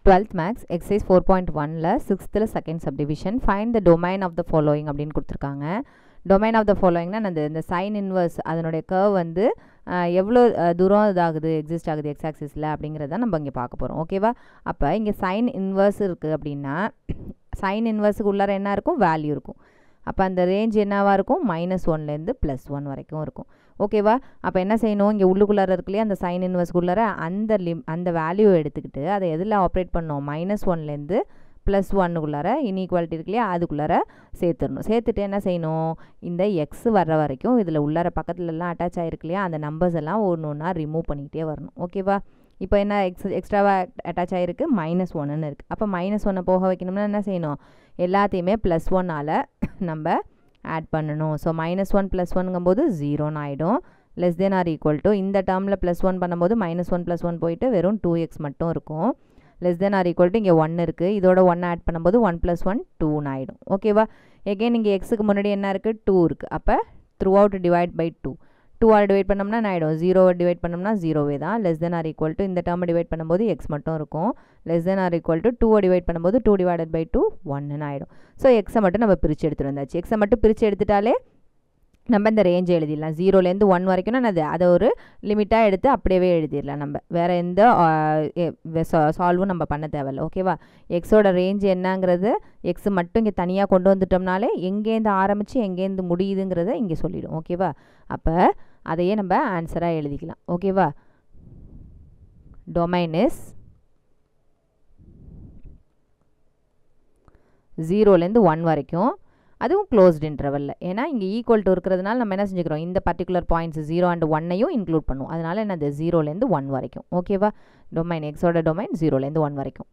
12th max exercise 4.1ல 6th second subdivision find the domain of the following அப்படின்னு கொடுத்துருக்காங்க. domain of the followingனா இந்த sin inverse அதனுடைய curve வந்து எவ்வளோ தூரம் இதாகுது எக்ஸிஸ்ட் ஆகுது எக்ஸ் ஆக்சிஸில் அப்படிங்கிறத நம்ம இங்கே பார்க்க போகிறோம். ஓகேவா? அப்போ இங்கே சைன் இன்வர்ஸ் இருக்குது அப்படின்னா சைன் இன்வர்ஸுக்கு உள்ளார என்ன இருக்கும்? வேல்யூ இருக்கும். அப்போ அந்த ரேஞ்ச் என்னவாக இருக்கும்? -1லேருந்து +1 வரைக்கும் இருக்கும். ஓகேவா? அப்போ என்ன செய்யணும்? இங்கே உள்ளுக்குள்ளார இருக்குல்லையே அந்த சைன் இன்வர்ஸ்க்குள்ளார அந்த வேல்யூ எடுத்துக்கிட்டு அதை எதில் ஆப்ரேட் பண்ணோம்? -1லேருந்து +1க்குள்ளார இன்ஈக்குவாலிட்டி இருக்கு இல்லையா அதுக்குள்ளார சேர்த்துடணும். சேர்த்துட்டு என்ன செய்யணும்? இந்த எக்ஸ் வர்ற வரைக்கும் இதில் உள்ளார பக்கத்துலலாம் அட்டாச் ஆகிருக்கு இல்லையா அந்த நம்பர்ஸ் எல்லாம் ஒன்று ஒன்றா ரிமூவ் பண்ணிக்கிட்டே வரணும். ஓகேவா? இப்போ என்ன எக்ஸ்ட்ராவாக அட்டாச் ஆகிருக்கு? -1ன்னு இருக்குது. அப்போ -1 போக வைக்கணும்னா என்ன செய்யணும்? எல்லாத்தையுமே +1ஆல் நம்ம ஆட் பண்ணணும். ஸோ -1 +1ங்கும் போது 0ன்னு ஆகிடும். Less than or equal to இந்த டேர்மில் +1 பண்ணும்போது -1 +1 போயிட்டு வெறும் 2x மட்டும் இருக்கும். Less than or equal to இங்கே 1 இருக்குது. இதோட 1 ஆட் பண்ணும்போது 1 + 1 2ன்னு ஆகிடும். ஓகேவா? எகெயின் இங்கே எக்ஸுக்கு முன்னாடி என்ன இருக்குது? 2 இருக்குது. அப்போ த்ரூ அவுட் டிவைட் பை 2 2ஆல் டிவைட் பண்ணோம்னா என்ன ஆகிடும்? 0வை டிவைட் பண்ணோம்னா 0வே தான். Less than or equal to இந்த டேர்மை டிவைட் பண்ணும்போது எக்ஸ் மட்டும் இருக்கும். Less than or equal to 2வை டிவைட் பண்ணும்போது 2 டிவைடட் பை 2 1ன்னு ஆகிடும். ஸோ எக்ஸை மட்டும் நம்ம பிரித்து எடுத்துகிட்டு வந்தாச்சு. எக்ஸை மட்டும் பிரித்து எடுத்துட்டாலே நம்ம இந்த ரேஞ்சை எழுதிடலாம். 0லேருந்து 1 வரைக்கும்னா அதை ஒரு லிமிட்டாக எடுத்து அப்படியே எழுதிடலாம். நம்ம வேறு எந்த சால்வும் நம்ம பண்ண தேவையில்லை. ஓகேவா? எக்ஸோட ரேஞ்ச் என்னங்கிறது எக்ஸ் மட்டும் இங்கே தனியாக கொண்டு வந்துட்டோம்னாலே எங்கேருந்து ஆரம்பித்து எங்கேருந்து முடியுதுங்கிறத இங்கே சொல்லிடும். ஓகேவா? அப்போ அதையே நம்ம ஆன்சராக எழுதிக்கலாம். ஓகேவா? டொமைன் இஸ் 0லேருந்து 1 வரைக்கும், அதுவும் க்ளோஸ்ட் இன்டர்வல்ல. ஏன்னா இங்கே ஈக்குவல் டு இருக்கிறதுனால நம்ம என்ன செஞ்சுக்கிறோம்? இந்த பர்டிகுலர் பாயிண்ட்ஸ் 0 and 1ஐயும் இன்க்ளூட் பண்ணுவோம். அதனால என்னது? 0லேருந்து 1 வரைக்கும். ஓகேவா? டொமைன் எக்ஸோட டொமைன் 0லேருந்து 1 வரைக்கும்.